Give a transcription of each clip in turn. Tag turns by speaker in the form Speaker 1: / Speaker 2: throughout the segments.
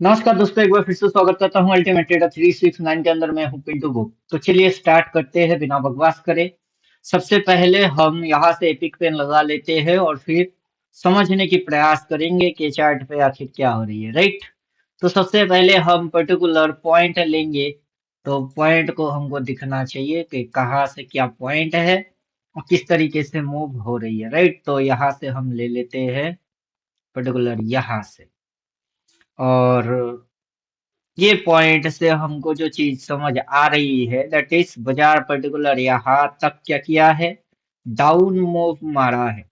Speaker 1: नमस्कार दोस्तों, एक बार फिर से स्वागत करता हूं अल्टीमेट ट्रेडर 369 के अंदर। मैं हूं पिंटू गुप्त। तो चलिए स्टार्ट करते हैं बिना बकवास करे। सबसे पहले हम यहां से एपिक पेन लगा लेते हैं और फिर समझने की प्रयास करेंगे कि चार्ट पे आखिर क्या हो रही है, राइट। तो सबसे पहले हम पर्टिकुलर पॉइंट लेंगे। तो पॉइंट को हमको दिखना चाहिए कि कहाँ से क्या पॉइंट है और किस तरीके से मूव हो रही है, राइट। तो यहाँ से हम ले लेते हैं पर्टिकुलर यहाँ से। और ये पॉइंट से हमको जो चीज समझ आ रही है दैट इज बाजार पर्टिकुलर यहाँ तक क्या किया है, डाउन मूव मारा है।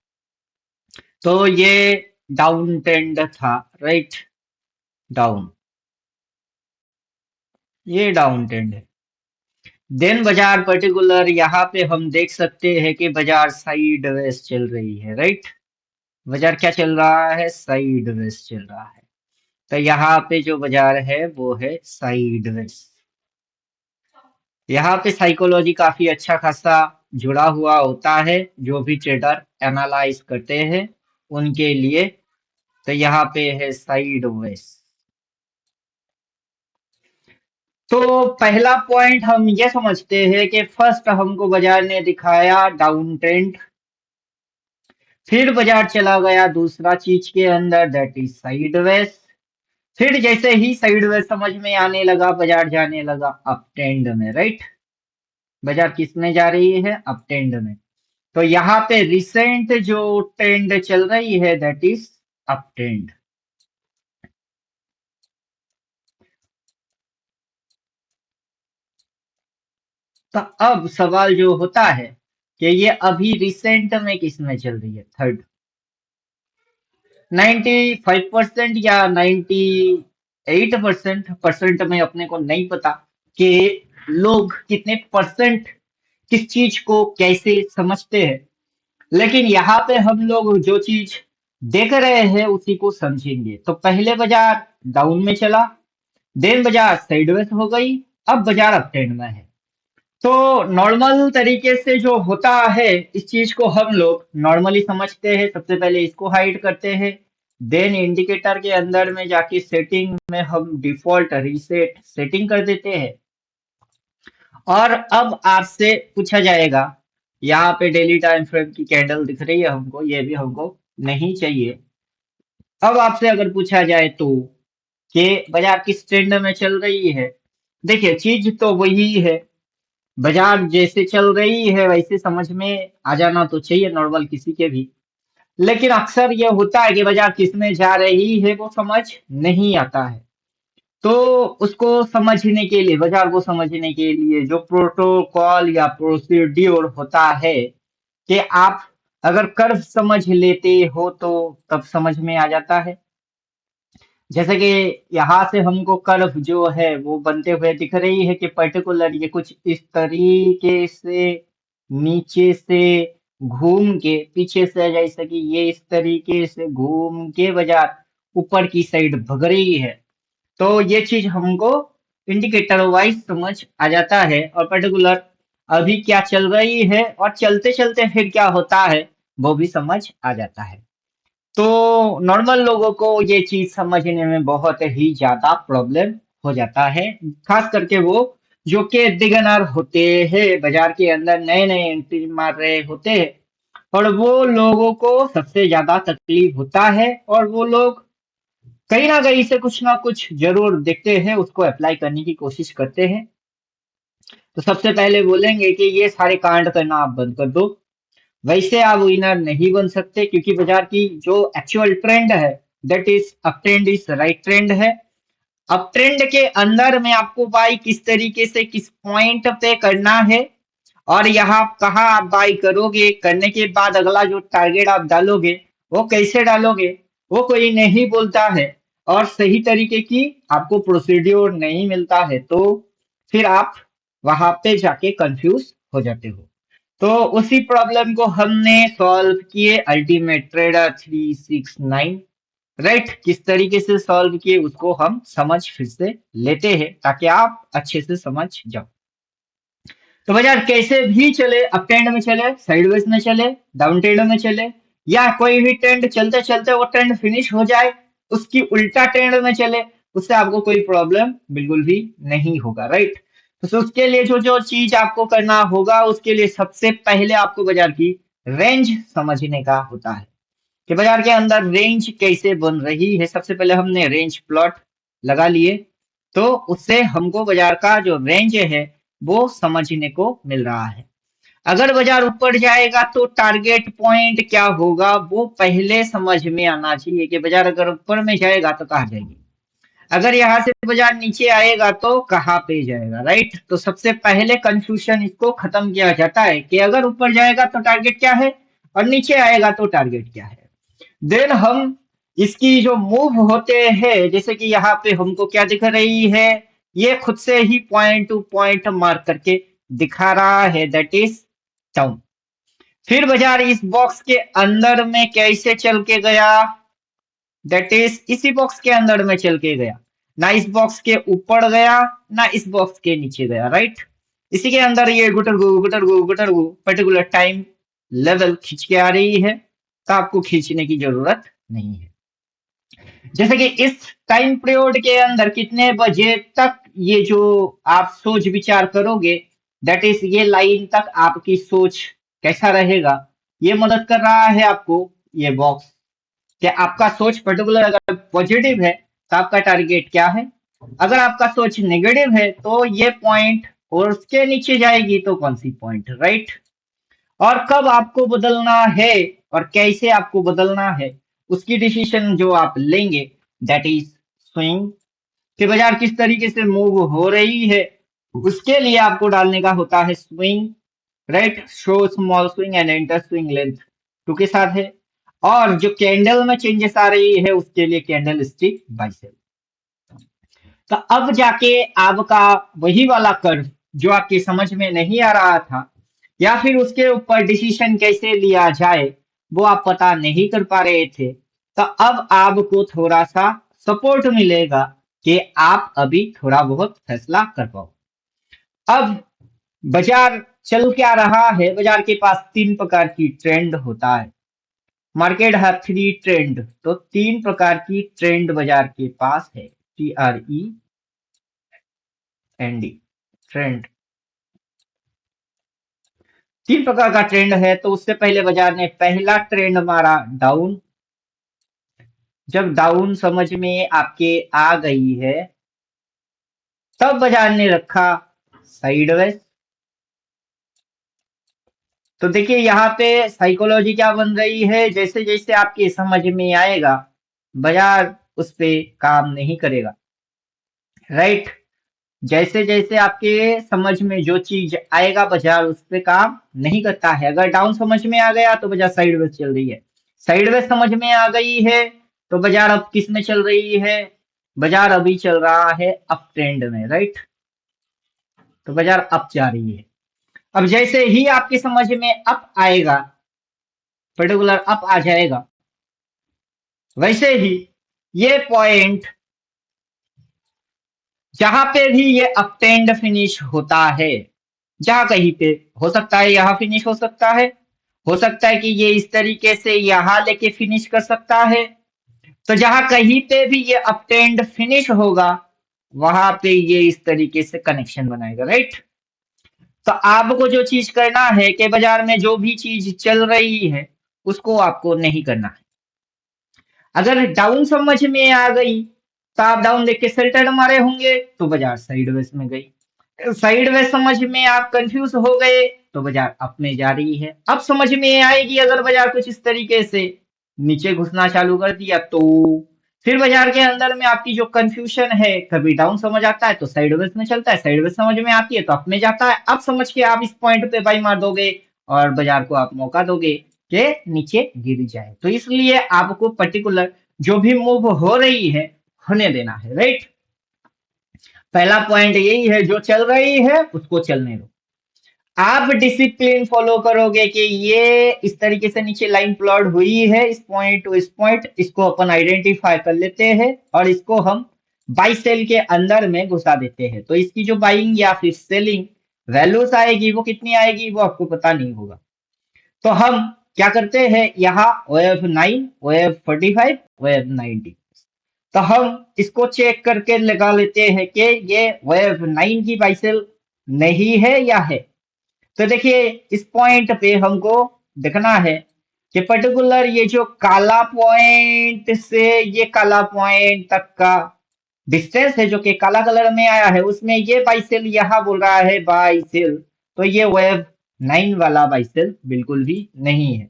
Speaker 1: तो ये डाउन ट्रेंड था, राइट। डाउन, ये डाउन ट्रेंड है। देन बाजार पर्टिकुलर यहाँ पे हम देख सकते हैं कि बाजार साइड वेज चल रही है, राइट। बाजार क्या चल रहा है, साइड वेज चल रहा है। तो यहाँ पे जो बाजार है वो है साइड वेज। यहाँ पे साइकोलॉजी काफी अच्छा खासा जुड़ा हुआ होता है जो भी ट्रेडर एनालाइज करते हैं उनके लिए। तो यहाँ पे है साइड वेज। तो पहला पॉइंट हम ये समझते हैं कि फर्स्ट हमको बाजार ने दिखाया डाउन ट्रेंड, फिर बाजार चला गया दूसरा चीज के अंदर दैट इज साइड वेज। फिर जैसे ही साइड वेज समझ में आने लगा बाजार जाने लगा अप ट्रेंड में, राइट। बाजार किस में जा रही है, अप ट्रेंड में। तो यहाँ पे रिसेंट जो ट्रेंड चल रही है दैट इज अप ट्रेंड। तो अब सवाल जो होता है कि ये अभी रिसेंट में किस में चल रही है, थर्ड। 95% या 98% परसेंट में अपने को नहीं पता कि लोग कितने परसेंट किस चीज को कैसे समझते हैं। लेकिन यहाँ पे हम लोग जो चीज देख रहे हैं उसी को समझेंगे। तो पहले बाजार डाउन में चला, देन बाजार साइडवेज हो गई, अब बाजार अप ट्रेंड में है। तो नॉर्मल तरीके से जो होता है इस चीज को हम लोग नॉर्मली समझते हैं। सबसे पहले इसको हाइड करते हैं, देन इंडिकेटर के अंदर में जाके सेटिंग में हम डिफॉल्ट रीसेट सेटिंग कर देते हैं। और अब आपसे पूछा जाएगा, यहाँ पे डेली टाइम फ्रेम की कैंडल दिख रही है हमको, ये भी हमको नहीं चाहिए। अब आपसे अगर पूछा जाए तो कि बाजार किस ट्रेंड में चल रही है, देखिए चीज तो वही है। बाजार जैसे चल रही है वैसे समझ में आ जाना तो चाहिए नॉर्मल किसी के भी। लेकिन अक्सर ये होता है कि बाजार किस में जा रही है वो समझ नहीं आता है। तो उसको समझने के लिए, बाजार को समझने के लिए जो प्रोटोकॉल या प्रोसीड्यूर होता है कि आप अगर कर्व समझ लेते हो तो तब समझ में आ जाता है। जैसे कि यहाँ से हमको कर्व जो है वो बनते हुए दिख रही है कि पर्टिकुलर ये कुछ इस तरीके से नीचे से घूम के पीछे से, जैसे कि ये इस तरीके से घूम के बाजार ऊपर की साइड भग रही है। तो ये चीज हमको इंडिकेटर वाइज समझ आ जाता है और पर्टिकुलर अभी क्या चल रही है और चलते चलते फिर क्या होता है वो भी समझ आ जाता है। तो नॉर्मल लोगों को ये चीज समझने में बहुत ही ज्यादा प्रॉब्लम हो जाता है, खास करके वो जो कि बिगिनर होते हैं, बाजार के अंदर नए नए एंट्री मार रहे होते हैं। और वो लोगों को सबसे ज्यादा तकलीफ होता है और वो लोग कहीं ना कहीं से कुछ ना कुछ जरूर देखते हैं, उसको अप्लाई करने की कोशिश करते हैं। तो सबसे पहले बोलेंगे कि ये सारे कांड करना आप बंद कर दो। वैसे आप विनर नहीं बन सकते क्योंकि बाजार की जो एक्चुअल ट्रेंड है that is up trend is right trend है। अप ट्रेंड के अंदर में आपको बाई किस तरीके से किस पॉइंट पे करना है और यहाँ कहाँ आप बाई करोगे, करने के बाद अगला जो टारगेट आप डालोगे वो कैसे डालोगे वो कोई नहीं बोलता है। और सही तरीके की आपको प्रोसीड्योर नहीं मिलता है तो फिर आप वहां पे जाके कंफ्यूज हो जाते हो। तो उसी प्रॉब्लम को हमने सॉल्व किए अल्टीमेट ट्रेडर 369, राइट। किस तरीके से सॉल्व किए उसको हम समझ फिर से लेते हैं ताकि आप अच्छे से समझ जाओ। तो बाजार कैसे भी चले, अप ट्रेंड में चले, साइडवेज में चले, डाउन ट्रेंड में चले, या कोई भी ट्रेंड चलते चलते वो ट्रेंड फिनिश हो जाए उसकी उल्टा ट्रेंड में चले, उससे आपको कोई प्रॉब्लम बिल्कुल भी नहीं होगा, राइट। तो उसके लिए जो जो चीज आपको करना होगा, उसके लिए सबसे पहले आपको बाजार की रेंज समझने का होता है कि बाजार के अंदर रेंज कैसे बन रही है। सबसे पहले हमने रेंज प्लॉट लगा लिए, तो उससे हमको बाजार का जो रेंज है वो समझने को मिल रहा है। अगर बाजार ऊपर जाएगा तो टारगेट पॉइंट क्या होगा वो पहले समझ में आना चाहिए कि बाजार अगर ऊपर में जाएगा तो कहाँ जाएगी, अगर यहाँ से बाजार नीचे आएगा तो कहाँ पे जाएगा, राइट। तो सबसे पहले कंफ्यूजन इसको खत्म किया जाता है कि अगर ऊपर जाएगा तो टारगेट क्या है और नीचे आएगा तो टारगेट क्या है। देन हम इसकी जो मूव होते हैं, जैसे कि यहाँ पे हमको क्या दिख रही है, ये खुद से ही पॉइंट टू पॉइंट मार्क करके दिखा रहा है, दैट इज डाउन। फिर बाजार इस बॉक्स के अंदर में कैसे चल के गया, दैट इज इसी बॉक्स के अंदर में चल के गया, ना इस बॉक्स के ऊपर गया ना इस बॉक्स के नीचे गया, राइट। इसी के अंदर ये गुटर गु पर्टिकुलर टाइम लेवल खींच के आ रही है, तो आपको खींचने की जरूरत नहीं है। जैसे कि इस टाइम पीरियड के अंदर कितने बजे तक ये जो आप सोच विचार करोगे, दैट इज ये लाइन तक आपकी सोच कैसा रहेगा, ये मदद कर रहा है आपको ये बॉक्स। कि आपका सोच पर्टिकुलर अगर पॉजिटिव है तो आपका टारगेट क्या है, अगर आपका सोच नेगेटिव है तो ये पॉइंट, और उसके नीचे जाएगी तो कौन सी पॉइंट, राइट। और कब आपको बदलना है और कैसे आपको बदलना है, उसकी डिसीजन जो आप लेंगे, दैट इज स्विंग। कि बाजार किस तरीके से मूव हो रही है उसके लिए आपको डालने का होता है swing, right. Show small swing and enter swing length to के साथ है। और जो कैंडल में चेंजेस आ रही है उसके लिए कैंडल स्टिक बाय सेल। तो अब जाके आपका वही वाला कर्व जो आपकी समझ में नहीं आ रहा था, या फिर उसके ऊपर डिसीजन कैसे लिया जाए वो आप पता नहीं कर पा रहे थे, तो अब आपको थोड़ा सा सपोर्ट मिलेगा कि आप अभी थोड़ा बहुत फैसला कर पाओ। अब बाजार चल क्या रहा है, बाजार के पास तीन प्रकार की ट्रेंड होता है। मार्केट है थ्री ट्रेंड, तो तीन प्रकार की ट्रेंड बाजार के पास है, TREND, ट्रेंड। तीन प्रकार का ट्रेंड है। तो उससे पहले बाजार ने पहला ट्रेंड मारा डाउन। जब डाउन समझ में आपके आ गई है तब बाजार ने रखा साइडवेज। तो देखिए यहाँ पे साइकोलॉजी क्या बन रही है, जैसे जैसे आपके समझ में आएगा बाजार उस पे काम नहीं करेगा, राइट। जैसे जैसे आपके समझ में जो चीज आएगा बाजार उस पे काम नहीं करता है। अगर डाउन समझ में आ गया तो बाजार साइडवेज चल रही है, साइडवेज समझ में आ गई है तो बाजार अब किस में चल रही है, बाजार अभी चल रहा है अप ट्रेंड में, राइट। तो बाजार अप जा रही है। अब जैसे ही आपके समझ में अप आएगा, पर्टिकुलर अप आ जाएगा, वैसे ही ये पॉइंट जहां पे भी ये अप ट्रेंड फिनिश होता है, जहां कहीं पे हो सकता है यहां फिनिश हो सकता है कि ये इस तरीके से यहां लेके फिनिश कर सकता है। तो जहां कहीं पे भी ये अप ट्रेंड फिनिश होगा वहां पे ये इस तरीके से कनेक्शन बनाएगा, राइट। तो आपको जो चीज करना है कि बाजार में जो भी चीज चल रही है उसको आपको नहीं करना है। अगर डाउन समझ में आ गई तो आप डाउन देख के सेल टर्न मारे होंगे तो बाजार साइडवेज में गई। साइडवेज समझ में आप कंफ्यूज हो गए तो बाजार अप में जा रही है। अब समझ में आएगी अगर बाजार कुछ इस तरीके से नीचे घुसना चालू कर दिया तो फिर बाजार के अंदर में आपकी जो कंफ्यूजन है, कभी डाउन समझ आता है तो साइडवेज में चलता है, साइडवेज समझ में आती है तो अप में जाता है। अब समझ के आप इस पॉइंट पे बाई मार दोगे और बाजार को आप मौका दोगे कि नीचे गिर जाए। तो इसलिए आपको पर्टिकुलर जो भी मूव हो रही है होने देना है, राइट। पहला पॉइंट यही है, जो चल रही है उसको चलने दो। आप डिसिप्लिन फॉलो करोगे कि ये इस तरीके से नीचे लाइन प्लॉट हुई है, इस पॉइंट टू इस पॉइंट, इसको अपन आइडेंटिफाई कर लेते हैं और इसको हम बाई सेल के अंदर में घुसा देते हैं। तो इसकी जो बाइंग या फिर सेलिंग वैल्यूज आएगी वो कितनी आएगी वो आपको पता नहीं होगा। तो हम क्या करते हैं, यहाँ OF9, OF45, OF90, तो हम इसको चेक करके लगा लेते हैं कि ये वेव 9 की बाइसेल नहीं है या है। तो देखिए इस पॉइंट पे हमको देखना है कि पर्टिकुलर ये जो काला पॉइंट से ये काला पॉइंट तक का डिस्टेंस है जो कि काला कलर में आया है, उसमें ये बाइसेल यहाँ बोल रहा है बाइसेल, तो ये वेव 9 वाला बाइसेल बिल्कुल भी नहीं है।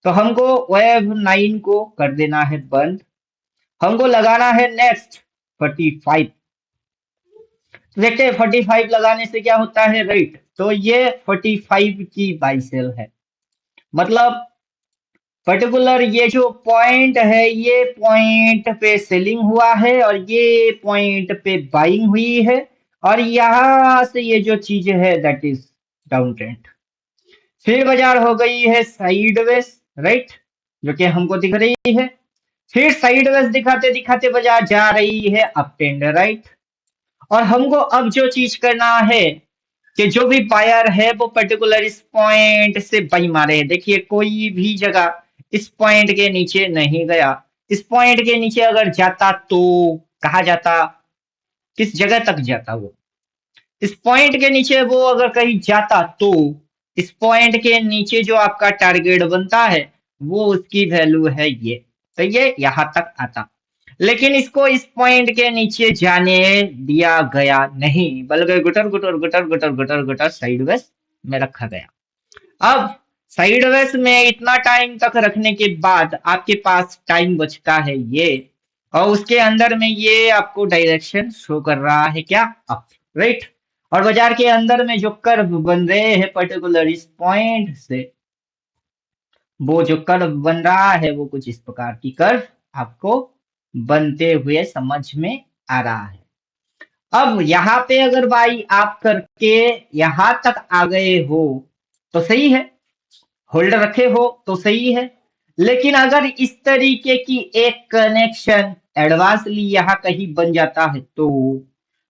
Speaker 1: तो हमको वेव 9 को कर देना है बंद। हमको लगाना है नेक्स्ट 45। तो देखते हैं 45 लगाने से क्या होता है, राइट। तो ये 45 की बाइसेल है, मतलब पर्टिकुलर ये जो पॉइंट है ये पॉइंट पे सेलिंग हुआ है और ये पॉइंट पे बाइंग हुई है, और यहां से ये जो चीज है दैट इज डाउन ट्रेंड। फिर बाजार हो गई है साइडवेज, राइट, जो कि हमको दिख रही है। फिर साइडवेज दिखाते दिखाते बाजार जा रही है अप ट्रेंड, राइट। और हमको अब जो चीज करना है कि जो भी बायर है वो पर्टिकुलर इस पॉइंट से बाई मारे। देखिए कोई भी जगह इस पॉइंट के नीचे नहीं गया। इस पॉइंट के नीचे अगर जाता तो कहा जाता, किस जगह तक जाता वो, इस पॉइंट के नीचे वो अगर कहीं जाता तो इस पॉइंट के नीचे जो आपका टारगेट बनता है वो उसकी वैल्यू है ये, तो ये यहां तक आता। लेकिन इसको इस पॉइंट के नीचे जाने दिया गया नहीं, बल्कि गुटर गुटर गुटर गुटर गुटर गुटर साइडवेज में रखा गया। अब साइडवेज में इतना टाइम तक रखने के बाद आपके पास टाइम बचता है ये, और उसके अंदर में ये आपको डायरेक्शन शो कर रहा है क्या, अप, राइट। और बाजार के अंदर में जो कर्व बन रहे हैं पर्टिकुलर इस पॉइंट से, वो जो कर्व बन रहा है वो कुछ इस प्रकार की कर्व आपको बनते हुए समझ में आ रहा है। अब यहाँ पे अगर भाई आप करके यहाँ तक आ गए हो तो सही है, होल्ड रखे हो तो सही है। लेकिन अगर इस तरीके की एक कनेक्शन एडवांसली यहाँ कहीं बन जाता है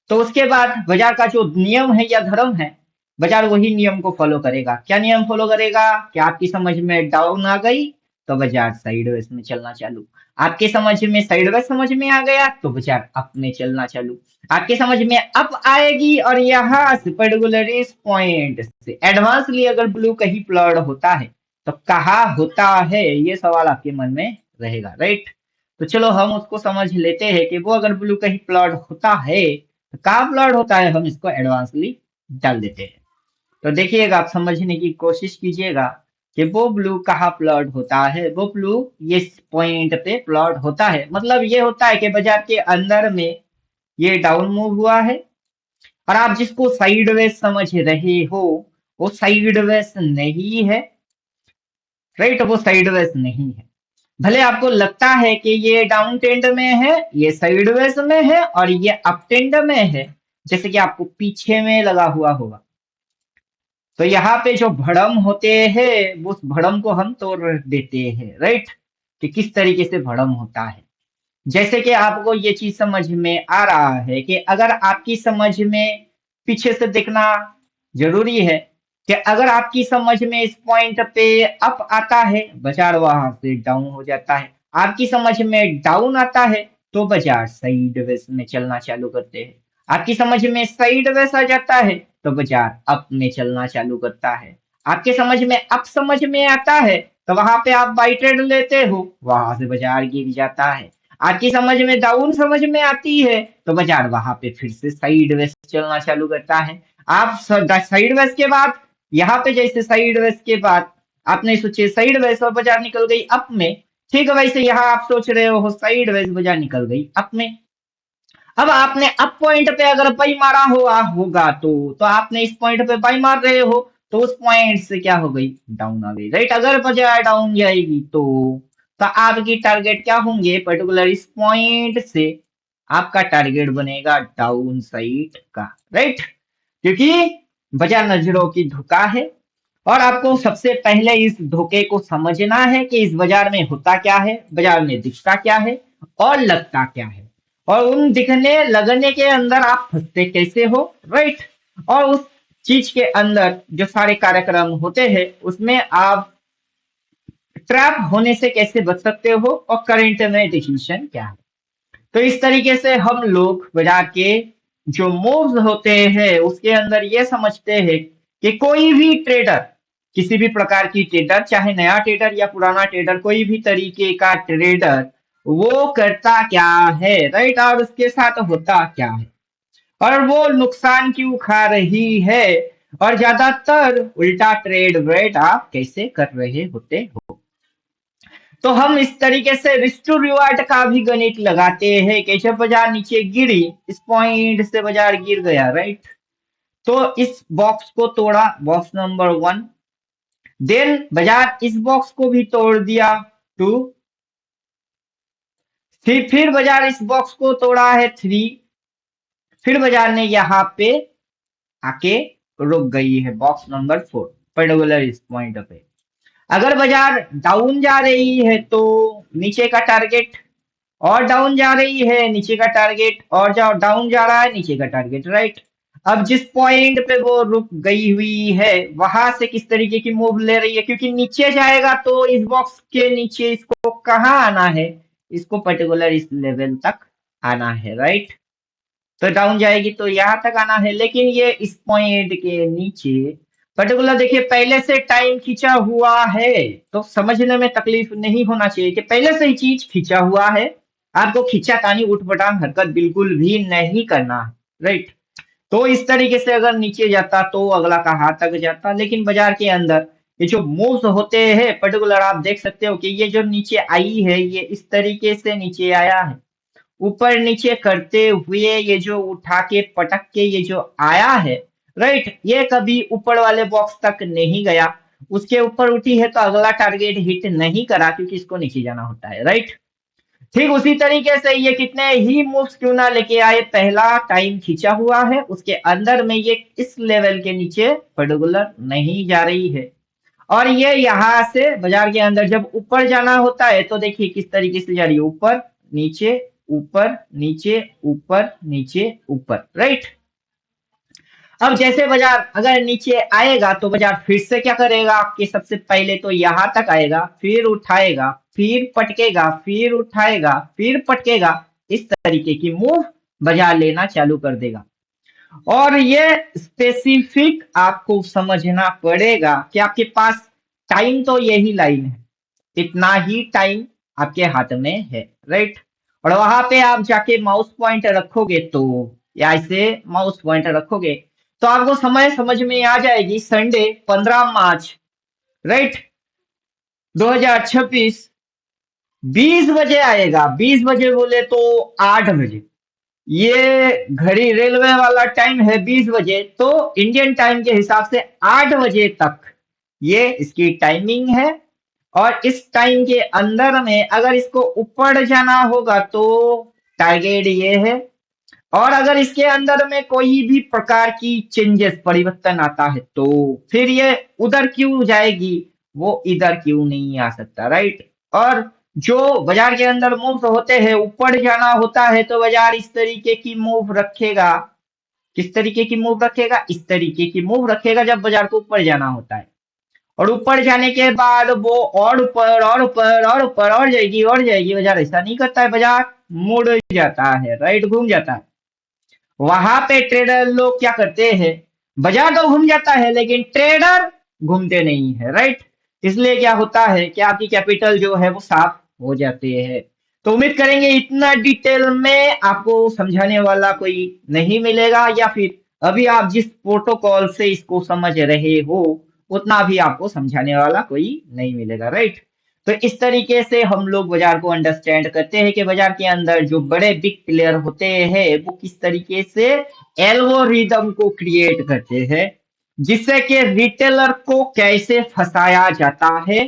Speaker 1: तो उसके बाद बाजार का जो नियम है या धर्म है, बाजार वही नियम को फॉलो करेगा। क्या नियम फॉलो करेगा कि आपकी समझ में डाउन आ गई तो बाजार साइडवेज में चलना चालू, आपके समझ में साइडवेज समझ में आ गया तो बाजार अप में चलना चालू, आपके समझ में अप आएगी और यहाँ से पर्टिकुलर इस पॉइंट से एडवांसली अगर ब्लू कहीं प्लॉट होता है तो कहाँ होता है, ये सवाल आपके मन में रहेगा, राइट। तो चलो हम उसको समझ लेते हैं कि वो अगर ब्लू कहीं प्लॉट होता है तो कहाँ प्लॉट होता है, हम इसको एडवांसली डाल देते हैं। तो देखिएगा, आप समझने की कोशिश कीजिएगा कि वो ब्लू कहाँ प्लॉट होता है। वो ब्लू ये पॉइंट पे प्लॉट होता है, मतलब ये होता है कि बाजार के अंदर में ये डाउन मूव हुआ है और आप जिसको साइडवेज समझ रहे हो वो साइडवेज नहीं है, राइट, वो साइडवेज नहीं है। भले आपको लगता है कि ये डाउन ट्रेंड में है, ये साइडवेज में है और ये अप ट्रेंड में है, जैसे कि आपको पीछे में लगा हुआ होगा। तो यहाँ पे जो भड़म होते हैं वो उस भड़म को हम तोड़ देते हैं, राइट, कि किस तरीके से भड़म होता है। जैसे कि आपको ये चीज समझ में आ रहा है कि अगर आपकी समझ में पीछे से देखना जरूरी है कि अगर आपकी समझ में इस पॉइंट पे अप आता है बाजार वहां से डाउन हो जाता है, आपकी समझ में डाउन आता है तो बाजार साइडवेज में चलना चालू करते हैं, आपकी समझ में साइडवेज आ जाता है तो बाजार अप में चलना चालू करता है, आपके समझ में अप समझ में आता है तो वहां पे आप बाई ट्रेड लेते हो, वहां से बाजार गिर जाता है। आपकी समझ में डाउन समझ में आती है तो बाजार वहां पे फिर से साइडवेज चलना चालू करता है। आप साइडवेज के बाद यहाँ पे जैसे साइडवेज के बाद आपने सोचे साइडवेज और बाजार निकल गई अप में, ठीक है, वैसे यहाँ आप सोच रहे हो साइडवेज बाजार निकल गई अप में। अब आपने अप पॉइंट पे अगर बाई मारा हुआ होगा तो आपने इस पॉइंट पे बाई मार रहे हो तो उस पॉइंट से क्या हो गई, डाउन आ गई, राइट। अगर बाजार डाउन जाएगी तो आपकी टारगेट क्या होंगे, पर्टिकुलर इस पॉइंट से आपका टारगेट बनेगा डाउन साइड का, राइट, क्योंकि बाजार नजरों की धोखा है और आपको सबसे पहले इस धोखे को समझना है कि इस बाजार में होता क्या है, बाजार में दिखता क्या है और लगता क्या है, और उन दिखने लगने के अंदर आप फंसते कैसे हो, राइट। और उस चीज के अंदर जो सारे कार्यक्रम होते हैं उसमें आप ट्रैप होने से कैसे बच सकते हो और करंट में डिसीजन क्या है। तो इस तरीके से हम लोग बाजार के जो मूव्स होते हैं उसके अंदर ये समझते हैं कि कोई भी ट्रेडर, किसी भी प्रकार की ट्रेडर, चाहे नया ट्रेडर या पुराना ट्रेडर, कोई भी तरीके का ट्रेडर वो करता क्या है, राइट, और उसके साथ होता क्या है, और वो नुकसान क्यों खा रही है, और ज्यादातर उल्टा ट्रेड वेट आप कैसे कर रहे होते हो। तो हम इस तरीके से रिस्क टू रिवार्ड का भी गणित लगाते हैं कि जब बाजार नीचे गिरी, इस पॉइंट से बाजार गिर गया, राइट, तो इस बॉक्स को तोड़ा, बॉक्स नंबर 1, देन बाजार इस बॉक्स को भी तोड़ दिया, 2, फिर बाजार इस बॉक्स को तोड़ा है, 3, फिर बाजार ने यहाँ पे आके रुक गई है, बॉक्स नंबर 4, पर्टिकुलर इस पॉइंट पे। अगर बाजार डाउन जा रही है तो नीचे का टारगेट, और डाउन जा रही है नीचे का टारगेट, और डाउन जा रहा है नीचे का टारगेट, राइट। अब जिस पॉइंट पे वो रुक गई हुई है वहां से किस तरीके की मूव ले रही है, क्योंकि नीचे जाएगा तो इस बॉक्स के नीचे इसको कहाँ आना है, इसको पर्टिकुलर इस लेवल तक आना है, राइट। तो डाउन जाएगी तो यहाँ तक आना है, लेकिन ये इस पॉइंट के नीचे पर्टिकुलर देखिए पहले से टाइम खींचा हुआ है, तो समझने में तकलीफ नहीं होना चाहिए कि पहले से ही चीज खींचा हुआ है, आपको खींचा तानी उठ पटांग हरकत बिल्कुल भी नहीं करना है, राइट। तो इस तरीके से अगर नीचे जाता तो अगला कहाँ तक जाता, लेकिन बाजार के अंदर ये जो मूव्स होते हैं पर्टिकुलर आप देख सकते हो कि ये जो नीचे आई है ये इस तरीके से नीचे आया है, ऊपर नीचे करते हुए ये जो उठा के पटक के ये जो आया है, राइट, ये कभी ऊपर वाले बॉक्स तक नहीं गया, उसके ऊपर उठी है तो अगला टारगेट हिट नहीं करा क्योंकि इसको नीचे जाना होता है, राइट। ठीक उसी तरीके से ये कितने ही मूव्स क्यों ना लेके आए, पहला टाइम खींचा हुआ है, उसके अंदर में ये इस लेवल के नीचे पर्टिकुलर नहीं जा रही है, और ये यहाँ से बाजार के अंदर जब ऊपर जाना होता है तो देखिए किस तरीके से जा रही है, ऊपर नीचे ऊपर नीचे ऊपर नीचे ऊपर, राइट। अब जैसे बाजार अगर नीचे आएगा तो बाजार फिर से क्या करेगा कि सबसे पहले तो यहां तक आएगा, फिर उठाएगा, फिर पटकेगा, फिर उठाएगा, फिर पटकेगा, इस तरीके की मूव बाजार लेना चालू कर देगा। और ये स्पेसिफिक आपको समझना पड़ेगा कि आपके पास टाइम तो यही लाइन है, इतना ही टाइम आपके हाथ में है, राइट। और वहां पे आप जाके माउस पॉइंटर रखोगे तो, या ऐसे माउस पॉइंटर रखोगे तो आपको समय समझ में आ जाएगी, संडे 15 मार्च, राइट, 2026, 20 बजे आएगा, 20 बजे बोले तो 8 बजे, ये घड़ी रेलवे वाला टाइम है 20 बजे, तो इंडियन टाइम के हिसाब से 8 बजे तक ये इसकी टाइमिंग है, और इस टाइम के अंदर में अगर इसको ऊपर जाना होगा तो टारगेट ये है, और अगर इसके अंदर में कोई भी प्रकार की चेंजेस परिवर्तन आता है तो फिर ये उधर क्यों जाएगी, वो इधर क्यों नहीं आ सकता, राइट। और जो बाजार के अंदर मूव होते हैं ऊपर जाना होता है तो बाजार इस तरीके की मूव रखेगा, किस तरीके की मूव रखेगा, इस तरीके की मूव रखेगा जब बाजार को ऊपर जाना होता है, और ऊपर जाने के बाद वो और ऊपर और ऊपर और ऊपर और जाएगी, बाजार ऐसा नहीं करता है, बाजार मुड़ जाता है, राइट, घूम जाता है। वहां पे ट्रेडर लोग क्या करते हैं, बाजार तो घूम जाता है लेकिन ट्रेडर घूमते नहीं है, राइट। इसलिए क्या होता है कि आपकी कैपिटल जो है वो साफ हो जाते हैं। तो उम्मीद करेंगे इतना डिटेल में आपको समझाने वाला कोई नहीं मिलेगा, या फिर अभी आप जिस प्रोटोकॉल से इसको समझ रहे हो उतना भी आपको समझाने वाला कोई नहीं मिलेगा, राइट। तो इस तरीके से हम लोग बाजार को अंडरस्टैंड करते हैं कि बाजार के अंदर जो बड़े बिग प्लेयर होते हैं वो किस तरीके से एल्गोरिदम को क्रिएट करते हैं, जिससे कि रिटेलर को कैसे फंसाया जाता है,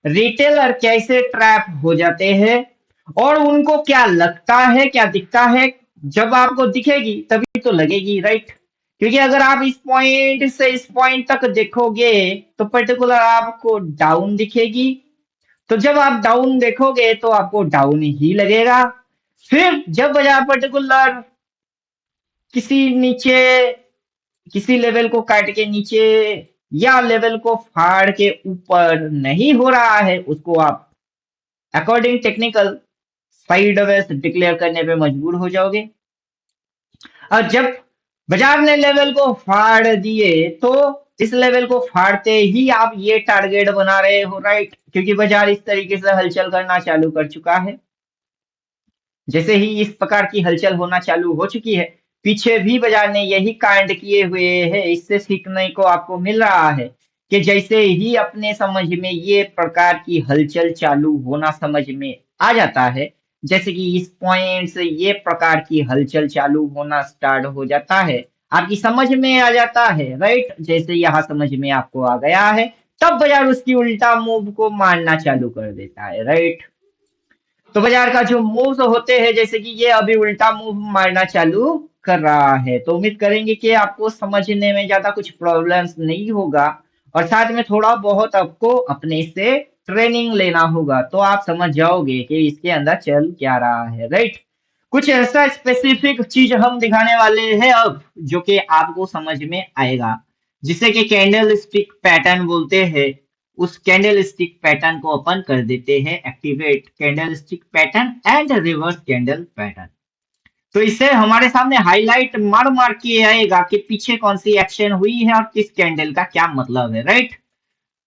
Speaker 1: रिटेलर कैसे ट्रैप हो जाते हैं, और उनको क्या लगता है, क्या दिखता है, जब आपको दिखेगी तभी तो लगेगी, राइट। क्योंकि अगर आप इस पॉइंट से इस पॉइंट तक देखोगे तो पर्टिकुलर आपको डाउन दिखेगी, तो जब आप डाउन देखोगे तो आपको डाउन ही लगेगा। फिर जब बाजार पर्टिकुलर किसी नीचे, किसी लेवल को काट के नीचे या लेवल को फाड़ के ऊपर नहीं हो रहा है, उसको आप अकॉर्डिंग टेक्निकल साइडवेज डिक्लेयर करने पे मजबूर हो जाओगे। और जब बाजार ने लेवल को फाड़ दिए तो इस लेवल को फाड़ते ही आप ये टारगेट बना रहे हो, राइट? क्योंकि बाजार इस तरीके से हलचल करना चालू कर चुका है। जैसे ही इस प्रकार की हलचल होना चालू हो चुकी है, पीछे भी बाजार ने यही कांड किए हुए हैं। इससे सीखने को आपको मिल रहा है कि जैसे ही अपने समझ में ये प्रकार की हलचल चालू होना समझ में आ जाता है, जैसे कि इस पॉइंट से ये प्रकार की हलचल चालू होना स्टार्ट हो जाता है, आपकी समझ में आ जाता है, राइट? जैसे यहाँ समझ में आपको आ गया है, तब बाजार उसकी उल्टा मूव को मारना चालू कर देता है, राइट? तो बाजार का जो मूव्स होते हैं, जैसे कि ये अभी उल्टा मूव मारना चालू कर रहा है, तो उम्मीद करेंगे कि आपको समझने में ज्यादा कुछ प्रॉब्लम्स नहीं होगा। और साथ में थोड़ा बहुत आपको अपने से ट्रेनिंग लेना होगा, तो आप समझ जाओगे कि इसके अंदर चल क्या रहा है, राइट? कुछ ऐसा स्पेसिफिक चीज हम दिखाने वाले हैं अब, जो कि आपको समझ में आएगा, जिसे कि कैंडल स्टिक पैटर्न बोलते हैं। उस कैंडल स्टिक पैटर्न को अपन कर देते हैं activate, candle stick pattern and reverse candle pattern. तो इससे हमारे सामने हाईलाइट मार मार के आएगा कि पीछे कौन सी एक्शन हुई है और किस कैंडल का क्या मतलब है, राइट?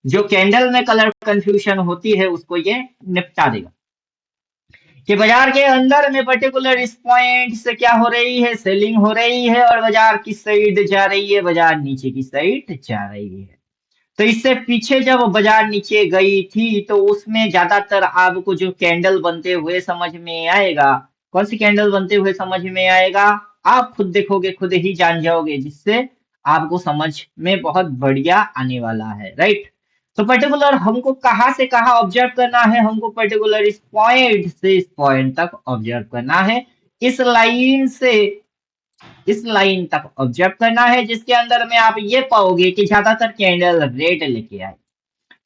Speaker 1: जो कैंडल में कलर कंफ्यूजन होती है उसको ये निपटा देगा कि बाजार के अंदर में पर्टिकुलर इस पॉइंट से क्या हो रही है, सेलिंग हो रही है, और बाजार किस साइड जा रही है, बाजार नीचे की साइड जा रही है। तो इससे पीछे जब बाजार नीचे गई थी तो उसमें ज्यादातर आपको जो कैंडल बनते हुए समझ में आएगा, कौन सी कैंडल बनते हुए समझ में आएगा, आप खुद देखोगे खुद ही जान जाओगे, जिससे आपको समझ में बहुत बढ़िया आने वाला है, राइट? तो पर्टिकुलर हमको कहाँ से कहाँ ऑब्जर्व करना है, हमको पर्टिकुलर इस पॉइंट से इस पॉइंट तक ऑब्जर्व करना है। इस लाइन से इस लाइन तक ऑब्जर्व करना है, जिसके अंदर में आप ये पाओगे कि ज्यादातर कैंडल रेड लेके आए,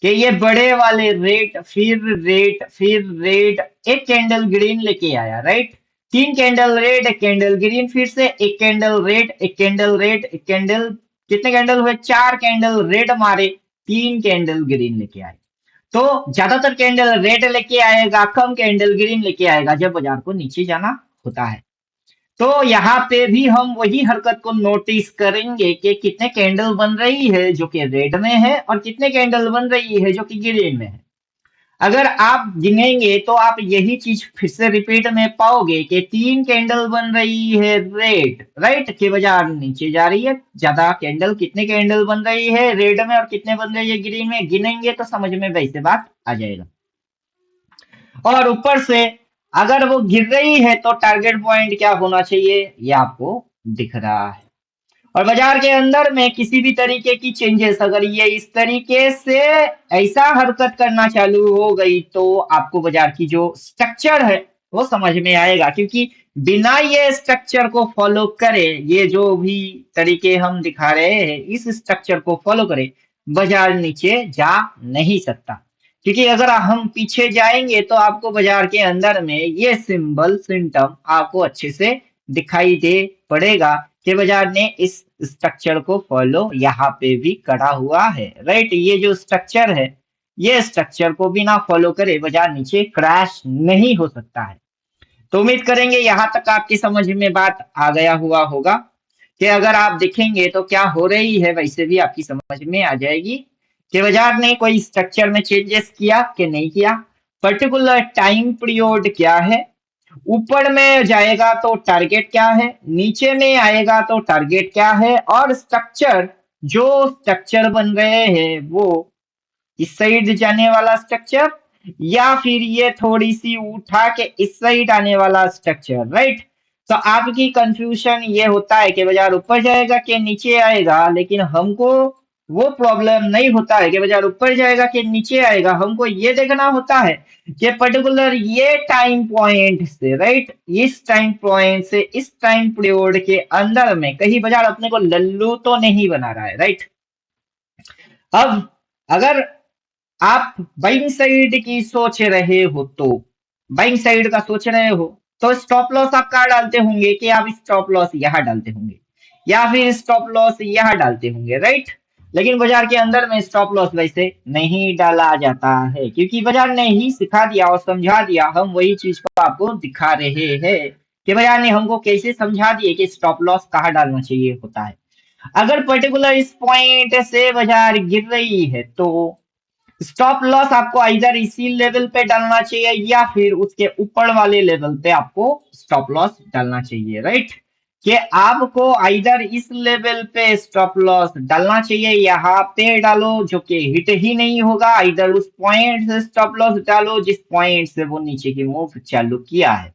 Speaker 1: कि ये बड़े वाले रेड, फिर रेड, एक कैंडल ग्रीन लेके आया, राइट? तीन कैंडल रेड, एक कैंडल ग्रीन, फिर से एक कैंडल रेड, एक कैंडल रेड, एक कैंडल, कितने कैंडल हुए? चार कैंडल रेड मारे, तीन कैंडल ग्रीन लेके आए। तो ज्यादातर कैंडल रेड लेके आएगा, कम कैंडल ग्रीन लेके आएगा जब बाजार को नीचे जाना होता है। तो यहाँ पे भी हम वही हरकत को नोटिस करेंगे कि कितने कैंडल बन रही है जो कि रेड में है और कितने कैंडल बन रही है जो कि ग्रीन में है। अगर आप गिनेंगे तो आप यही चीज फिर से रिपीट में पाओगे कि तीन कैंडल बन रही है रेड, राइट? के बाजार नीचे जा रही है। ज्यादा कैंडल, कितने कैंडल बन रही है रेड में और कितने बन रही है ग्रीन में, गिनेंगे तो समझ में वैसे बात आ जाएगा। और ऊपर से अगर वो गिर रही है तो टारगेट पॉइंट क्या होना चाहिए, ये आपको दिख रहा है। और बाजार के अंदर में किसी भी तरीके की चेंजेस, अगर ये इस तरीके से ऐसा हरकत करना चालू हो गई तो आपको बाजार की जो स्ट्रक्चर है वो समझ में आएगा, क्योंकि बिना ये स्ट्रक्चर को फॉलो करे, ये जो भी तरीके हम दिखा रहे हैं इस स्ट्रक्चर को फॉलो करे, बाजार नीचे जा नहीं सकता। क्योंकि अगर हम पीछे जाएंगे तो आपको बाजार के अंदर में ये सिंबल, सिम्टम आपको अच्छे से दिखाई दे पड़ेगा कि बाजार ने इस स्ट्रक्चर को फॉलो यहाँ पे भी करा हुआ है, राइट? ये जो स्ट्रक्चर है, ये स्ट्रक्चर को बिना फॉलो करे बाजार नीचे क्रैश नहीं हो सकता है। तो उम्मीद करेंगे यहाँ तक आपकी समझ में बात आ गया हुआ होगा कि अगर आप देखेंगे तो क्या हो रही है, वैसे भी आपकी समझ में आ जाएगी कि बाजार ने कोई स्ट्रक्चर में चेंजेस किया कि नहीं किया, पर्टिकुलर टाइम पीरियड क्या है, ऊपर में जाएगा तो टारगेट क्या है, नीचे में आएगा तो टारगेट क्या है, और स्ट्रक्चर, जो स्ट्रक्चर बन रहे हैं वो इस साइड जाने वाला स्ट्रक्चर या फिर ये थोड़ी सी उठा के इस साइड आने वाला स्ट्रक्चर, राइट? तो आपकी कंफ्यूजन ये होता है कि बाजार ऊपर जाएगा कि नीचे आएगा, लेकिन हमको वो प्रॉब्लम नहीं होता है कि बाजार ऊपर जाएगा कि नीचे आएगा। हमको ये देखना होता है कि पर्टिकुलर ये टाइम पॉइंट से, राइट, इस टाइम पॉइंट से इस टाइम पीरियड के अंदर में कहीं बाजार अपने को लल्लू तो नहीं बना रहा है, राइट? अब अगर आप बाइंग साइड की सोच रहे हो तो, बाइंग साइड का सोच रहे हो तो स्टॉप लॉस आप कहाँ डालते होंगे, कि आप स्टॉप लॉस यहाँ डालते होंगे या फिर स्टॉप लॉस यहाँ डालते होंगे, राइट? लेकिन बाजार के अंदर में स्टॉप लॉस वैसे नहीं डाला जाता है, क्योंकि बाजार ने ही सिखा दिया और समझा दिया। हम वही चीज को आपको दिखा रहे हैं कि बाजार ने हमको कैसे समझा दिए कि स्टॉप लॉस कहाँ डालना चाहिए होता है। अगर पर्टिकुलर इस पॉइंट से बाजार गिर रही है तो स्टॉप लॉस आपको आइदर इसी लेवल पे डालना चाहिए या फिर उसके ऊपर वाले लेवल पे आपको स्टॉप लॉस डालना चाहिए, राइट। कि आपको आइदर इस लेवल पे स्टॉप लॉस डालना चाहिए, यहाँ पे डालो जो कि हिट ही नहीं होगा, आइदर उस पॉइंट से स्टॉप लॉस डालो जिस पॉइंट से वो नीचे की मूव चालू किया है,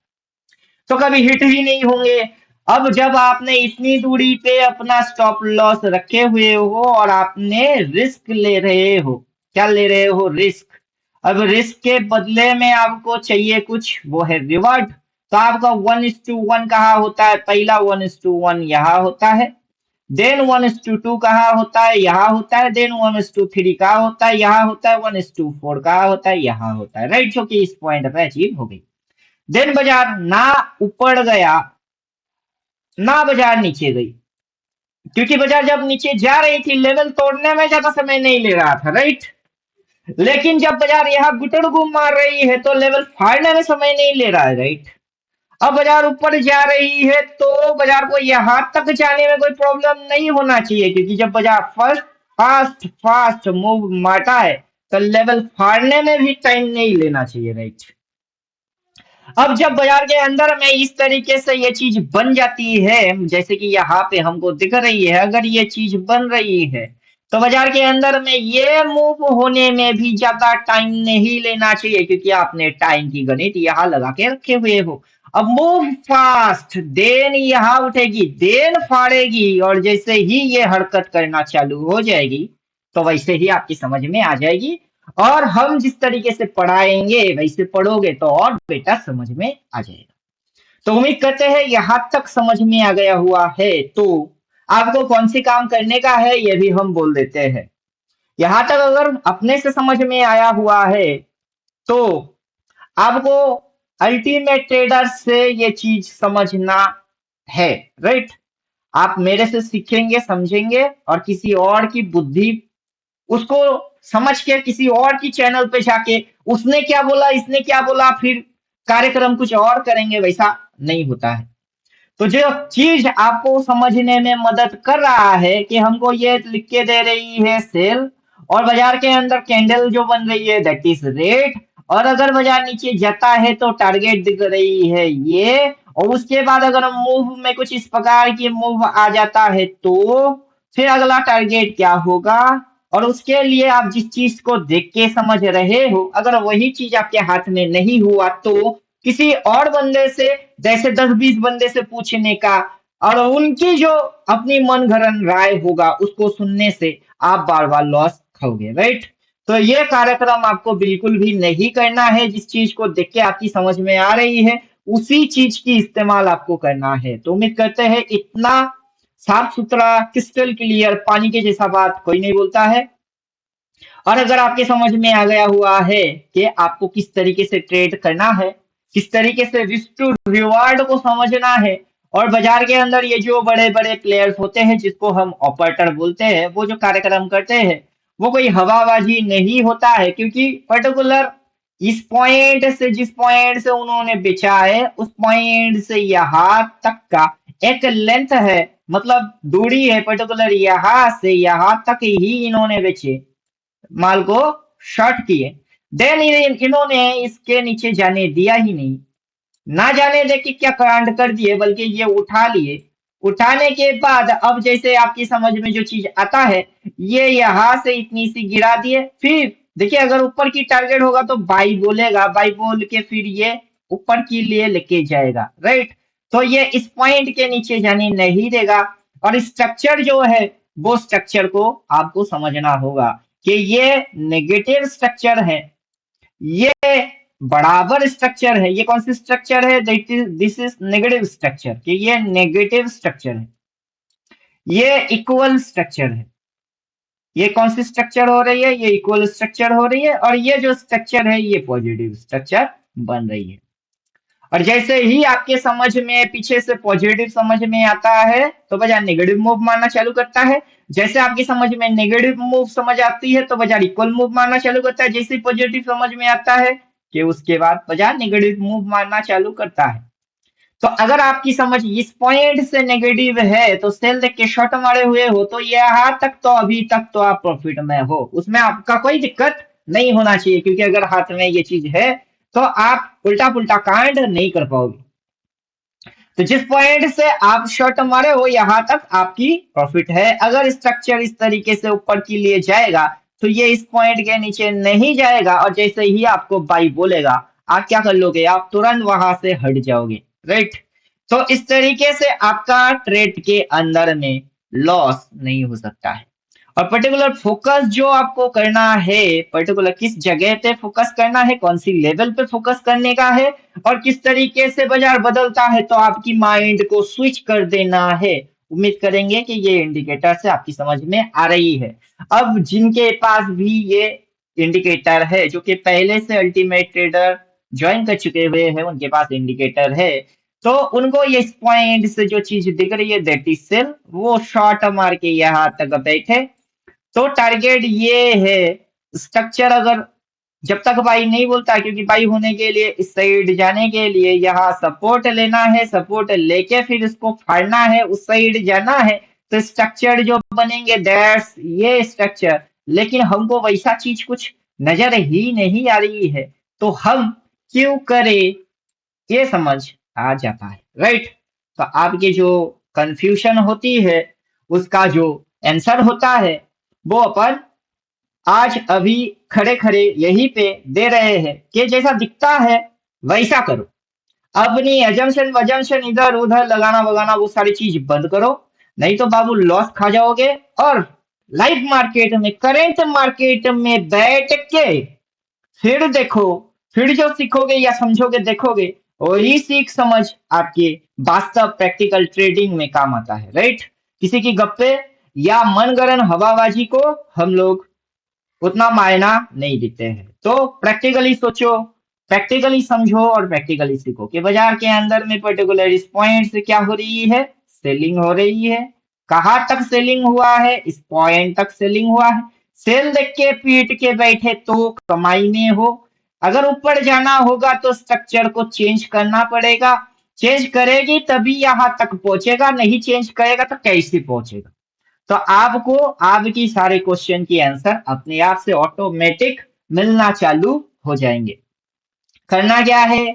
Speaker 1: तो कभी हिट ही नहीं होंगे। अब जब आपने इतनी दूरी पे अपना स्टॉप लॉस रखे हुए हो और आपने रिस्क ले रहे हो, क्या ले रहे हो, रिस्क। अब रिस्क के बदले में आपको चाहिए कुछ, वो है रिवॉर्ड। तो आपका 1:1 कहाँ होता है, पहला 1:1 यहाँ होता है, देन 1:2 कहाँ होता है, यहाँ होता है, देन 1:3 कहाँ होता है, यहाँ होता है, 1:4 कहाँ होता है, यहाँ होता है, राइट। जो कि इस पॉइंट पे अचीव हो गई। देन बाजार ना ऊपर गया ना बाजार नीचे गई, क्योंकि बाजार जब नीचे जा रही थी लेवल तोड़ने में ज्यादा समय नहीं ले रहा था, राइट। लेकिन जब बाजार यहाँ गुटड़ गुम मार रही है तो लेवल फाड़ने में समय नहीं ले रहा है, राइट। अब बाजार ऊपर जा रही है तो बाजार को यहाँ तक जाने में कोई प्रॉब्लम नहीं होना चाहिए, क्योंकि जब बाजार फर्स्ट फास्ट फास्ट मूव मारता है तो लेवल फाड़ने में भी टाइम नहीं लेना चाहिए, राइट। अब जब बाजार के अंदर में इस तरीके से ये चीज बन जाती है, जैसे कि यहाँ पे हमको दिख रही है, अगर ये चीज बन रही है तो बाजार के अंदर में ये मूव होने में भी ज्यादा टाइम नहीं लेना चाहिए, क्योंकि आपने टाइम की गणित यहाँ लगा के रखे हुए हो। अब मूव फास्ट, देन यहाँ उठेगी, देन फाड़ेगी, और जैसे ही ये हरकत करना चालू हो जाएगी तो वैसे ही आपकी समझ में आ जाएगी। और हम जिस तरीके से पढ़ाएंगे वैसे पढ़ोगे तो और बेटा समझ में आ जाएगा। तो उम्मीद करते हैं यहाँ तक समझ में आ गया हुआ है। तो आपको कौन सी काम करने का है ये भी हम बोल देते हैं। यहाँ तक अगर अपने से समझ में आया हुआ है तो आपको अल्टीमेट ट्रेडर से ये चीज समझना है, राइट। आप मेरे से सीखेंगे, समझेंगे, और किसी और की बुद्धि उसको समझ के किसी और की चैनल पे जाके उसने क्या बोला, इसने क्या बोला, फिर कार्यक्रम कुछ और करेंगे, वैसा नहीं होता है। तो जो चीज आपको समझने में मदद कर रहा है कि हमको ये लिख के दे रही है सेल, और बाजार के अंदर कैंडल जो बन रही है दैट इज रेट, और अगर बाजार नीचे जाता है तो टारगेट दिख रही है ये, और उसके बाद अगर मूव में कुछ इस प्रकार की मूव आ जाता है तो फिर अगला टारगेट क्या होगा। और उसके लिए आप जिस चीज को देख के समझ रहे हो, अगर वही चीज आपके हाथ में नहीं हुआ तो किसी और बंदे से, जैसे 10-20 बंदे से पूछने का, और उनकी जो अपनी मन घड़न राय होगा उसको सुनने से आप बार बार लॉस खाओगे, राइट। तो ये कार्यक्रम आपको बिल्कुल भी नहीं करना है। जिस चीज को देख के आपकी समझ में आ रही है उसी चीज की इस्तेमाल आपको करना है। तो उम्मीद करते हैं इतना साफ सुथरा क्रिस्टल क्लियर पानी के जैसा बात कोई नहीं बोलता है। और अगर आपके समझ में आ गया हुआ है कि आपको किस तरीके से ट्रेड करना है, किस तरीके से रिस्क टू रिवार्ड को समझना है, और बाजार के अंदर ये जो बड़े बड़े प्लेयर्स होते हैं जिसको हम ऑपरेटर बोलते हैं, वो जो कार्यक्रम करते हैं वो कोई हवाबाजी नहीं होता है, क्योंकि पर्टिकुलर इस पॉइंट से जिस पॉइंट से उन्होंने बेचा है उस पॉइंट से यहाँ तक का एक लेंथ है, मतलब दूरी है, पर्टिकुलर यहाँ से यहाँ तक ही इन्होंने बेचे माल को शॉर्ट किए। देन इन्होंने इसके नीचे जाने दिया ही नहीं, ना जाने दे कि क्या कांड कर दिए, बल्कि ये उठा लिए। उठाने के बाद अब जैसे आपकी समझ में जो चीज आता है, ये यहाँ से इतनी सी गिरा दिए, फिर देखिए अगर ऊपर की टारगेट होगा तो बाई बोलेगा, बाई बोल के फिर ये ऊपर की लिए लेके जाएगा, राइट। तो ये इस पॉइंट के नीचे जाने नहीं देगा। और स्ट्रक्चर जो है वो स्ट्रक्चर को आपको समझना होगा कि ये नेगेटिव स्ट्रक्चर है, ये बराबर स्ट्रक्चर है। ये कौन सी स्ट्रक्चर है, दिस इज नेगेटिव स्ट्रक्चर, कि ये नेगेटिव स्ट्रक्चर है, ये इक्वल स्ट्रक्चर है। ये कौन सी स्ट्रक्चर हो रही है, ये इक्वल स्ट्रक्चर हो रही है, और ये जो स्ट्रक्चर है ये पॉजिटिव स्ट्रक्चर बन रही है। और जैसे ही आपके समझ में पीछे से पॉजिटिव समझ में आता है तो बाजार नेगेटिव मूव मारना चालू करता है। जैसे आपकी समझ में नेगेटिव मूव समझ आती है तो बाजार इक्वल मूव मारना चालू करता है। जैसे पॉजिटिव समझ में आता है कि उसके बाद बाजार नेगेटिव मूव मारना चालू करता है। तो अगर आपकी समझ इस पॉइंट से नेगेटिव है तो सेल देख के शॉर्ट मारे हुए हो तो यहाँ तक तो अभी तक तो आप प्रॉफिट में हो, उसमें आपका कोई दिक्कत नहीं होना चाहिए, क्योंकि अगर हाथ में ये चीज है तो आप उल्टा पुल्टा कांड नहीं कर पाओगे। तो जिस पॉइंट से आप शॉर्ट मारे हो यहाँ तक आपकी प्रॉफिट है। अगर स्ट्रक्चर इस तरीके से ऊपर की लिए जाएगा तो ये इस पॉइंट के नीचे नहीं जाएगा, और जैसे ही आपको बाई बोलेगा आप क्या कर लोगे, आप तुरंत वहां से हट जाओगे, राइट। तो इस तरीके से आपका ट्रेड के अंदर में लॉस नहीं हो सकता है। और पर्टिकुलर फोकस जो आपको करना है, पर्टिकुलर किस जगह पे फोकस करना है, कौन सी लेवल पे फोकस करने का है, और किस तरीके से बाजार बदलता है तो आपकी माइंड को स्विच कर देना है। उम्मीद करेंगे कि ये इंडिकेटर से आपकी समझ में आ रही है। अब जिनके पास भी ये इंडिकेटर है, जो कि पहले से अल्टीमेट ट्रेडर ज्वाइन कर चुके हुए हैं, उनके पास इंडिकेटर है, तो उनको ये इस पॉइंट से जो चीज दिख रही है दैट इज सेल, वो शॉर्ट मार के यहाँ तक बैठे तो टारगेट ये है। स्ट्रक्चर अगर जब तक बाई नहीं बोलता, क्योंकि बाई होने के लिए इस साइड जाने के लिए यहाँ सपोर्ट लेना है, सपोर्ट लेके फिर इसको फाड़ना है, उस साइड जाना है, तो स्ट्रक्चर जो बनेंगे दैट्स ये स्ट्रक्चर। लेकिन हमको वैसा चीज कुछ नजर ही नहीं आ रही है, तो हम क्यों करें, ये समझ आ जाता है, राइट। तो आपकी जो कंफ्यूजन होती है उसका जो आंसर होता है वो अपन आज अभी खड़े खड़े यहीं पे दे रहे हैं कि जैसा दिखता है वैसा करो। अपनी एजम्पशन वजम्पशन इधर उधर लगाना वगाना वो सारी चीज बंद करो, नहीं तो बाबू लॉस खा जाओगे। और लाइव मार्केट में, करेंट मार्केट में बैठ के फिर देखो, फिर जो सीखोगे या समझोगे देखोगे वही सीख समझ आपके वास्तव प्रैक्टिकल ट्रेडिंग में काम आता है, राइट। किसी की गप्पे या मनगढ़ंत हवाबाजी को हम लोग उतना मायना नहीं देते हैं। तो प्रैक्टिकली सोचो, प्रैक्टिकली समझो और प्रैक्टिकली सीखो कि बाजार के अंदर में पर्टिकुलर इस पॉइंट से क्या हो रही है, सेलिंग हो रही है। कहाँ तक सेलिंग हुआ है, इस पॉइंट तक सेलिंग हुआ है। सेल देख के पीट के बैठे तो कमाई में हो, अगर ऊपर जाना होगा तो स्ट्रक्चर को चेंज करना पड़ेगा। चेंज करेगी तभी यहां तक पहुंचेगा, नहीं चेंज करेगा तो कैसे पहुंचेगा। तो आपको आपकी सारे क्वेश्चन की आंसर अपने आप से ऑटोमेटिक मिलना चालू हो जाएंगे। करना क्या है,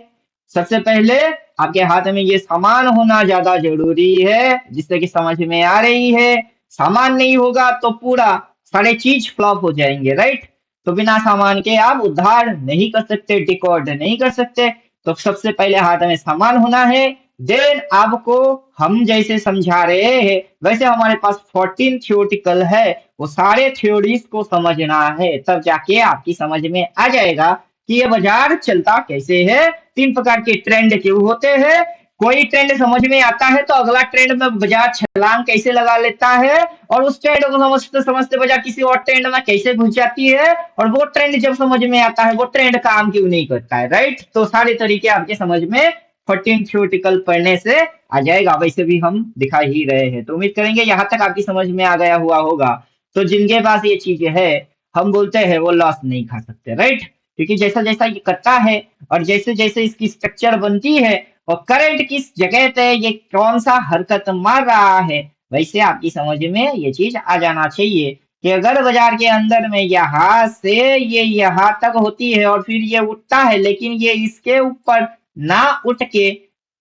Speaker 1: सबसे पहले आपके हाथ में ये सामान होना ज्यादा जरूरी है जिससे कि समझ में आ रही है। सामान नहीं होगा तो पूरा सारे चीज फ्लॉप हो जाएंगे, राइट। तो बिना सामान के आप उद्धार नहीं कर सकते, डिकोड नहीं कर सकते। तो सबसे पहले हाथ में सामान होना है, देन आपको हम जैसे समझा रहे हैं वैसे हमारे पास 14 थ्योरेटिकल है, वो सारे थ्योरीज को समझना है, तब जाके आपकी समझ में आ जाएगा कि ये बाजार चलता कैसे है। 3 प्रकार के ट्रेंड क्यों होते हैं, कोई ट्रेंड समझ में आता है तो अगला ट्रेंड में बाजार छलांग कैसे लगा लेता है, और उस ट्रेंड को समझते समझते बाजार किसी और ट्रेंड में कैसे घुस जाती है, और वो ट्रेंड जब समझ में आता है वो ट्रेंड काम क्यों नहीं करता है, राइट। तो सारे तरीके आपके समझ में 14 थ्योरेटिकल पढ़ने से आ जाएगा, वैसे भी हम दिखा ही रहे हैं। तो उम्मीद करेंगे यहाँ तक आपकी समझ में आ गया हुआ होगा। तो जिनके पास ये चीज है हम बोलते हैं वो लॉस नहीं खा सकते, राइट। क्योंकि जैसा जैसा ये करता है और जैसे जैसे इसकी स्ट्रक्चर बनती है और करंट किस जगह पे ये कौन सा हरकत मार रहा है, वैसे आपकी समझ में ये चीज आ जाना चाहिए कि अगर बाजार के अंदर में यहाँ से ये यहाँ तक होती है और फिर ये उठता है, लेकिन ये इसके ऊपर ना उठ के,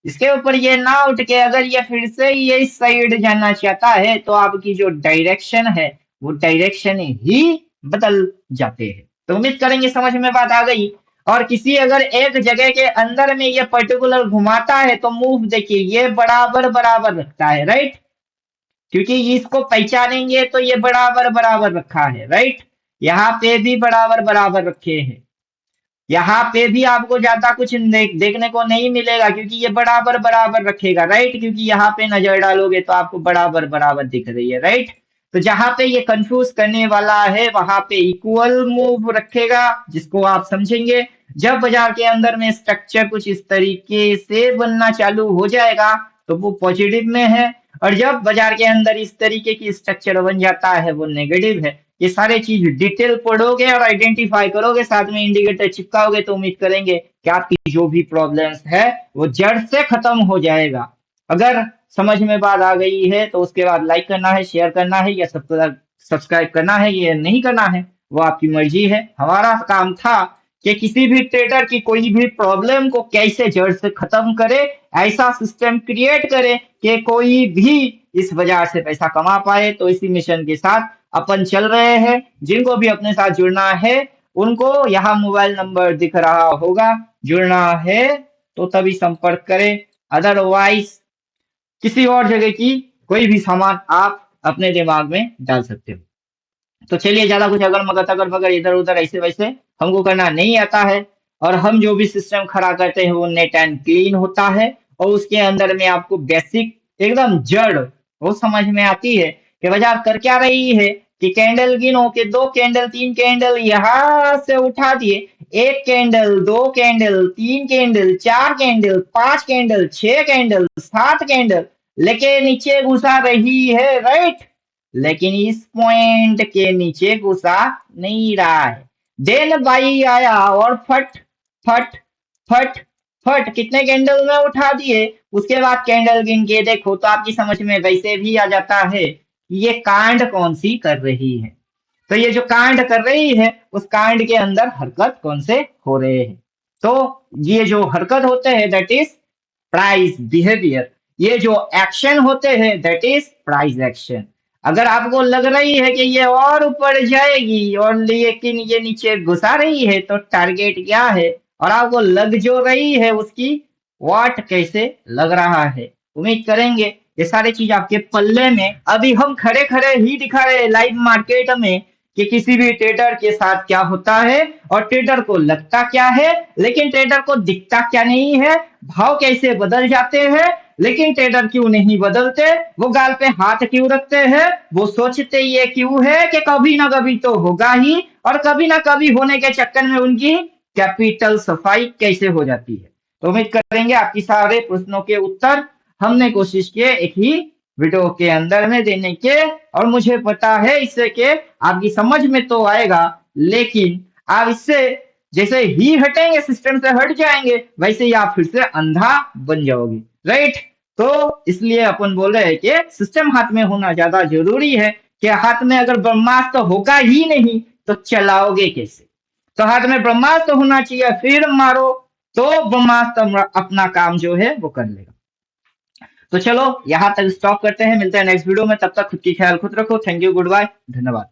Speaker 1: इसके ऊपर ये ना उठ के अगर ये फिर से ये इस साइड जाना चाहता है तो आपकी जो डायरेक्शन है वो डायरेक्शन ही बदल जाते हैं। तो उम्मीद करेंगे समझ में बात आ गई। और किसी अगर एक जगह के अंदर में ये पर्टिकुलर घुमाता है तो मूव देखिए ये बराबर बराबर रखता है, राइट। क्योंकि इसको पहचानेंगे तो ये बराबर बराबर रखा है, राइट। यहाँ पे भी बराबर बराबर रखे हैं, यहाँ पे भी आपको ज्यादा कुछ देखने को नहीं मिलेगा क्योंकि ये बराबर बराबर रखेगा, राइट। क्योंकि यहाँ पे नजर डालोगे तो आपको बराबर बराबर दिख रही है, राइट। तो जहां पे ये कंफ्यूज करने वाला है वहां पे इक्वल मूव रखेगा, जिसको आप समझेंगे। जब बाजार के अंदर में स्ट्रक्चर कुछ इस तरीके से बनना चालू हो जाएगा तो वो पॉजिटिव में है, और जब बाजार के अंदर इस तरीके की स्ट्रक्चर बन जाता है वो नेगेटिव है। ये सारे चीज डिटेल पढ़ोगे और आइडेंटिफाई करोगे, साथ में इंडिकेटर चिपकाओगे, तो उम्मीद करेंगे कि आपकी जो भी प्रॉब्लम्स है वो जड़ से खत्म हो जाएगा। अगर समझ में बात आ गई है तो उसके बाद लाइक करना है, शेयर करना है या सब्सक्राइब करना है, ये नहीं करना है वो आपकी मर्जी है। हमारा काम था कि किसी भी ट्रेडर की कोई भी प्रॉब्लम को कैसे जड़ से खत्म करे, ऐसा सिस्टम क्रिएट करे कि कोई भी इस बाजार से पैसा कमा पाए। तो इसी मिशन के साथ अपन चल रहे हैं। जिनको भी अपने साथ जुड़ना है उनको यहाँ मोबाइल नंबर दिख रहा होगा, जुड़ना है तो तभी संपर्क करें, अदरवाइज किसी और जगह की कोई भी सामान आप अपने दिमाग में डाल सकते हो। तो चलिए, ज्यादा कुछ अगर मगर तगर मगर इधर उधर ऐसे वैसे हमको करना नहीं आता है, और हम जो भी सिस्टम खड़ा करते हैं वो नेट एंड क्लीन होता है, और उसके अंदर में आपको बेसिक एकदम जड़ वो समझ में आती है कि बाजार कर क्या रही है। कि कैंडल गिनो के 2 कैंडल 3 कैंडल यहाँ से उठा दिए, 1 candle 2 candle 3 candle 4 candle 5 candle 6 candle 7 candle लेके नीचे घुसा रही है, राइट। लेकिन इस पॉइंट के नीचे घुसा नहीं रहा है। देन बाई आया और फट फट फट फट कितने कैंडल में उठा दिए। उसके बाद कैंडल गिन के देखो तो आपकी समझ में वैसे भी आ जाता है कि ये कांड कौन सी कर रही है। तो ये जो कांड कर रही है उस कांड के अंदर हरकत कौन से हो रहे हैं। तो ये जो हरकत होते हैं दैट इज प्राइस बिहेवियर। ये जो एक्शन होते हैं दैट इज प्राइस एक्शन। अगर आपको लग रही है कि ये और ऊपर जाएगी और लेकिन ये नीचे घुसा रही है तो टारगेट क्या है, और आपको लग जो रही है उसकी वाट कैसे लग रहा है। उम्मीद करेंगे ये सारी चीज आपके पल्ले में अभी हम खड़े खड़े ही दिखा रहे हैं लाइव मार्केट में कि किसी भी ट्रेडर के साथ क्या होता है और ट्रेडर को लगता क्या है, लेकिन ट्रेडर को दिखता क्या नहीं है। भाव कैसे बदल जाते हैं लेकिन ट्रेडर क्यों नहीं बदलते, वो गाल पे हाथ क्यों रखते हैं, वो सोचते ये क्यों है कि कभी ना कभी तो होगा ही, और कभी ना कभी होने के चक्कर में उनकी कैपिटल सफाई कैसे हो जाती है। तो उम्मीद करेंगे आपकी सारे प्रश्नों के उत्तर हमने कोशिश किए एक ही वीडियो के अंदर में देने के, और मुझे पता है इससे के आपकी समझ में तो आएगा, लेकिन आप इससे जैसे ही हटेंगे, सिस्टम से हट जाएंगे, वैसे ही आप फिर से अंधा बन जाओगे, राइट। तो इसलिए अपन बोल रहे हैं कि सिस्टम हाथ में होना ज्यादा जरूरी है। कि हाथ में अगर ब्रह्मास्त्र होगा ही नहीं तो चलाओगे कैसे। तो हाथ में ब्रह्मास्त्र होना चाहिए, फिर मारो तो ब्रह्मास्त्र अपना काम जो है वो कर लेगा। तो चलो यहाँ तक स्टॉप करते हैं, मिलते हैं नेक्स्ट वीडियो में। तब तक खुद की ख्याल खुद रखो। थैंक यू, गुड बाय, धन्यवाद।